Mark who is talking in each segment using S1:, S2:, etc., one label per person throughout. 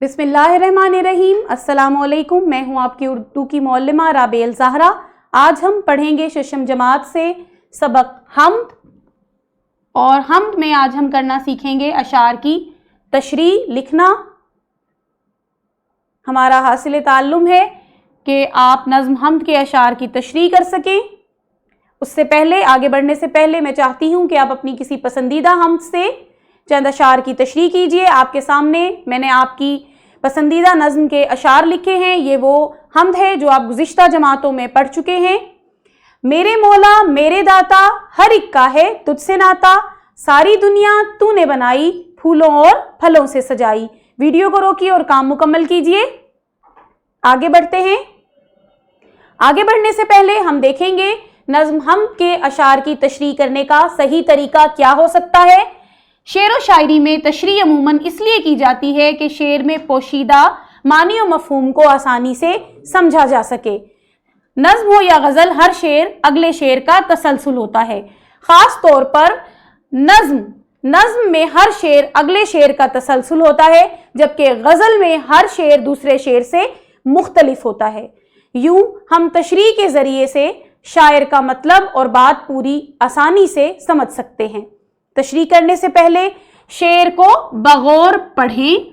S1: बिस्मिल्लाहिर्रहमानिर्रहीम। अस्सलामुअलैकुम। मैं हूँ आपकी उर्दू की मौल्लिमा राबेल ज़हरा। आज हम पढ़ेंगे शशम जमात से सबक हम्द, और हम्द में आज हम करना सीखेंगे अशार की तशरीह लिखना। हमारा हासिल ताल्लुम है कि आप नज़्म हम्द के अशार की तशरीह कर सकें। उससे पहले, आगे बढ़ने से पहले, मैं चाहती हूँ कि आप अपनी किसी पसंदीदा हम्द से चंद अशार की तशरीह कीजिए। आपके सामने मैंने आपकी पसंदीदा नज़्म के अशार लिखे हैं। ये वो हम्द है जो आप गुज़िश्ता जमातों में पढ़ चुके हैं। मेरे मौला मेरे दाता, हर एक का है तुझसे नाता, सारी दुनिया तूने बनाई, फूलों और फलों से सजाई। वीडियो को रोकिए और काम मुकम्मल कीजिए। आगे बढ़ते हैं। आगे बढ़ने से पहले हम देखेंगे नज़्म हम्द के अशार की तशरीह करने का सही तरीका क्या हो सकता है। शेर व शायरी में तशरीह अमूमन इसलिए की जाती है कि शेर में पोशीदा मानी व मफहूम को आसानी से समझा जा सके। नज़्म हो या गज़ल, हर शेर अगले शेर का तसलसल होता है। ख़ास तौर पर नज़्म में हर शेर अगले शेर का तसलसल होता है, जबकि गज़ल में हर शेर दूसरे शेर से मुख्तलिफ होता है। यूं हम तशरीह के ज़रिए से शायर का मतलब और बात पूरी आसानी से समझ सकते हैं। तशरीह करने से पहले शेर को बगौर पढ़ें,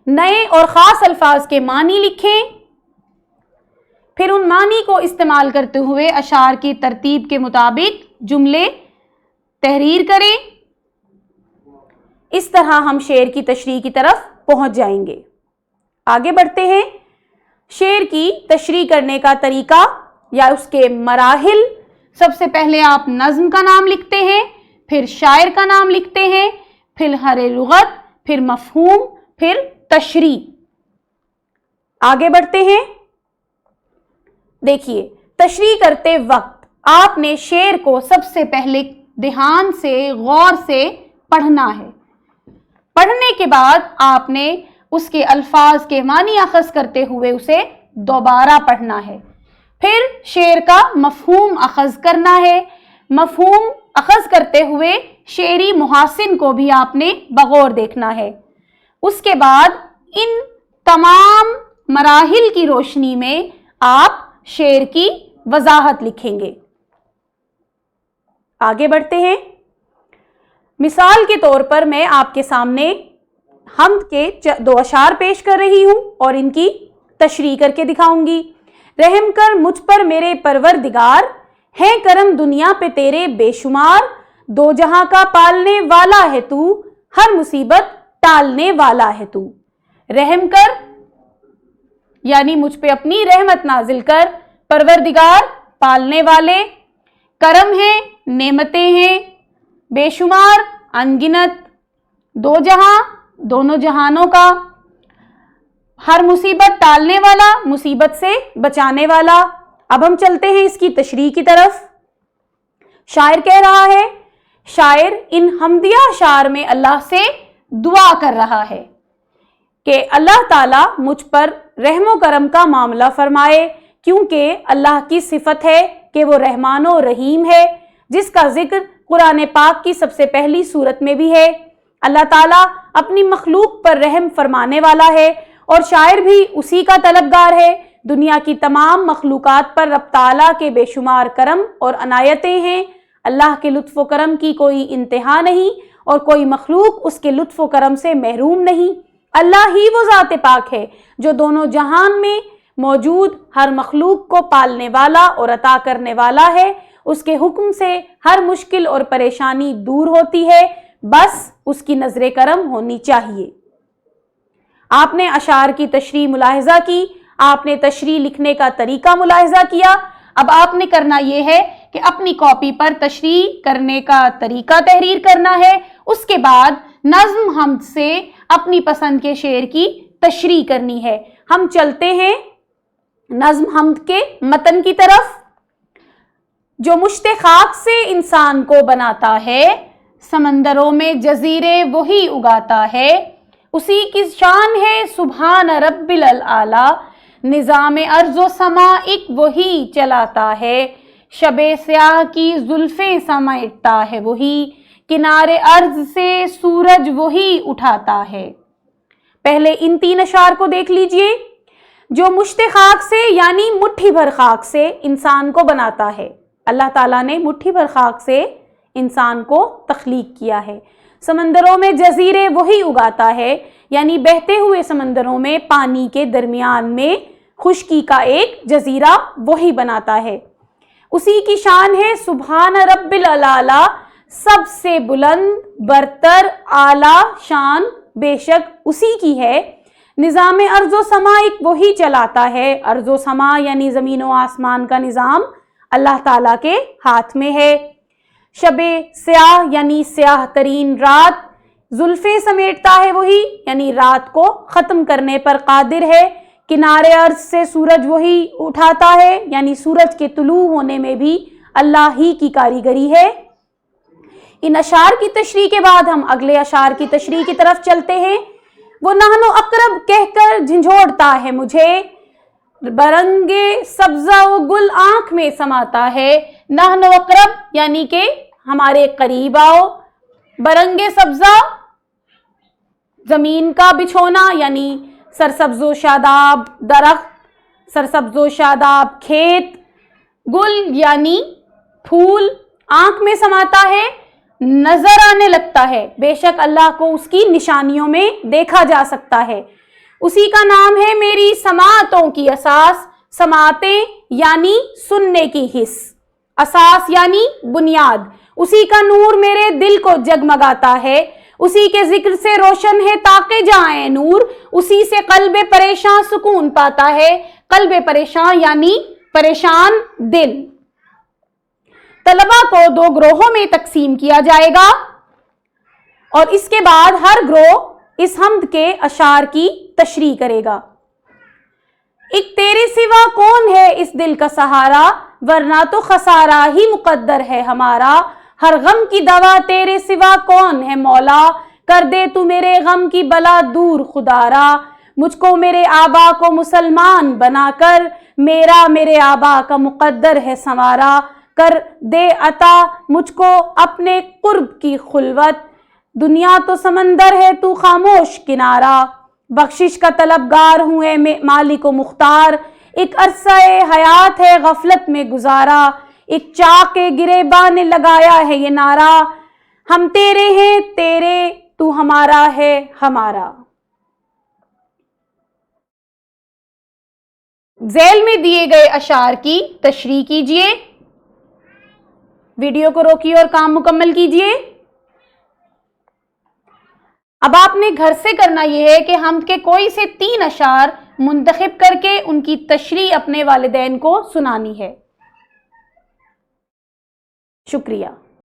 S1: नए और ख़ास अल्फाज के मानी लिखें, फिर उन मानी को इस्तेमाल करते हुए अशार की तरतीब के मुताबिक जुमले तहरीर करें। इस तरह हम शेर की तशरीह की तरफ पहुंच जाएंगे। आगे बढ़ते हैं। शेर की तशरीह करने का तरीका या उसके मराहिल। सबसे पहले आप नज़्म का नाम लिखते हैं, फिर शायर का नाम लिखते हैं, फिर हरे लुगत, फिर मफहूम, फिर तशरीह। आगे बढ़ते हैं। देखिए, तशरीह करते वक्त आपने शेर को सबसे पहले ध्यान से, गौर से पढ़ना है। पढ़ने के बाद आपने उसके अल्फाज के मानी अखज़ करते हुए उसे दोबारा पढ़ना है। फिर शेर का मफहूम अखज़ करना है। मफहूम अखज़ करते हुए शेरी मुहासिन को भी आपने बगौर देखना है। उसके बाद इन तमाम मराहिल की रोशनी में आप शेर की वजाहत लिखेंगे। आगे बढ़ते हैं। मिसाल के तौर पर मैं आपके सामने हम्द के दो अशार पेश कर रही हूं और इनकी तशरीह करके दिखाऊंगी। रहम कर मुझ पर मेरे परवरदिगार, है करम दुनिया पे तेरे बेशुमार, दो जहां का पालने वाला है तू, हर मुसीबत टालने वाला है तू। रहम कर यानी मुझ पे अपनी रहमत नाजिल कर, परवरदिगार पालने वाले, करम है नेमतें हैं, बेशुमार अनगिनत, दो जहां दोनों जहानों का, हर मुसीबत टालने वाला मुसीबत से बचाने वाला। अब हम चलते हैं इसकी तशरीह की तरफ। शायर कह रहा है, शायर इन हम्दिया अशार में अल्लाह से दुआ कर रहा है कि अल्लाह ताला मुझ पर रहमो करम का मामला फरमाए, क्योंकि अल्लाह की सिफत है कि वो रहमानो रहीम है, जिसका जिक्र कुरान पाक की सबसे पहली सूरत में भी है। अल्लाह ताला अपनी मखलूक पर रहम फरमाने वाला है और शायर भी उसी का तलबगार है। दुनिया की तमाम मखलूकात पर रब ताला के बेशुमार करम और अनायतें हैं। अल्लाह के लुत्फ़ व करम की कोई इंतहा नहीं और कोई मखलूक उसके लुत्फ़ व करम से महरूम नहीं। अल्लाह ही वो ज़ात पाक है जो दोनों जहान में मौजूद हर मखलूक को पालने वाला और अता करने वाला है। उसके हुक्म से हर मुश्किल और परेशानी दूर होती है, बस उसकी नज़र करम होनी चाहिए। आपने अशार की तशरीह मुलाहिजा की, आपने तशरीह लिखने का तरीका मुलाहिजा किया। अब आपने करना यह है कि अपनी कॉपी पर तशरीह करने का तरीका तहरीर करना है। उसके बाद नज़्म हम्द से अपनी पसंद के शेर की तशरीह करनी है। हम चलते हैं नज़्म हम्द के मतन की तरफ। जो मुश्ते खाक से इंसान को बनाता है, समंदरों में जजीरे वही उगाता है, उसी की शान है सुभान रब्बिल आला, निज़ाम अर्ज़ो समाइक वही चलाता है, शबे स्याह की जुल्फें समेटता है वही, किनारे अर्ज से सूरज वही उठाता है। پہلے ان 3 اشعار کو دیکھ لیجئے. جو مشت خاک سے یعنی مٹھی بھر خاک سے انسان کو بناتا ہے. اللہ تعالیٰ نے مٹھی بھر خاک سے انسان کو تخلیق کیا ہے. سمندروں میں جزیرے وہی اگاتا ہے، یعنی بہتے ہوئے سمندروں میں پانی کے درمیان میں خشکی کا ایک جزیرہ وہی بناتا ہے. اسی کی شان ہے سبحان رب العلا، سب سے بلند برتر اعلیٰ شان بے شک اسی کی ہے. نظام ارض و سما ایک وہی چلاتا ہے. ارض و سما یعنی زمین و آسمان کا نظام اللہ تعالیٰ کے ہاتھ میں ہے. شب سیاہ یعنی سیاہ ترین رات زلفیں سمیٹتا ہے وہی، یعنی رات کو ختم کرنے پر قادر ہے. کنارے ارض سے سورج وہی اٹھاتا ہے، یعنی سورج کے طلوع ہونے میں بھی اللہ ہی کی کاریگری ہے. ان اشعار کی تشریح کے بعد ہم اگلے اشعار کی تشریح کی طرف چلتے ہیں. وہ نحن اقرب کہہ کر جھنجھوڑتا ہے مجھے، برنگ سبزہ و گل آنکھ میں سماتا ہے. نحن اقرب یعنی کہ ہمارے قریب آؤ. برنگ سبزہ زمین کا بچھونا، یعنی سرسبز و شاداب درخت، سرسبز و شاداب کھیت. گل یعنی پھول، آنکھ میں سماتا ہے، نظر آنے لگتا ہے. بے شک اللہ کو اس کی نشانیوں میں دیکھا جا سکتا ہے. اسی کا نام ہے میری سماعتوں کی اساس. سماعتیں یعنی سننے کی حس، اساس یعنی بنیاد. اسی کا نور میرے دل کو جگمگاتا ہے. اسی کے ذکر سے روشن ہے تاکہ جائیں نور. اسی سے قلب پریشان سکون پاتا ہے. قلب پریشان یعنی پریشان دل. طلبہ کو 2 گروہوں میں تقسیم کیا جائے گا اور اس کے بعد ہر گروہ اس حمد کے اشعار کی تشریح کرے گا. ایک تیرے سوا کون ہے اس دل کا سہارا، ورنہ تو خسارہ ہی مقدر ہے ہمارا. ہر غم کی دوا تیرے سوا کون ہے مولا، کر دے تو میرے غم کی بلا دور خدارا. مجھ کو میرے آبا کو مسلمان بنا کر، میرا میرے آبا کا مقدر ہے سنوارا. کر دے عطا مجھ کو اپنے قرب کی خلوت، دنیا تو سمندر ہے تو خاموش کنارہ. بخشش کا طلبگار ہوں اے مالک و مختار، ایک عرصہ حیات ہے غفلت میں گزارا. ایک چاک گریباں نے لگایا ہے یہ نعرہ، ہم تیرے ہیں تیرے تو ہمارا ہے ہمارا. ذیل میں دیے گئے اشعار کی تشریح کیجئے. ویڈیو کو روکیے اور کام مکمل کیجئے. اب آپ نے گھر سے کرنا یہ ہے کہ حمد کے کوئی سے 3 اشعار منتخب کر کے ان کی تشریح اپنے والدین کو سنانی ہے. شکریہ.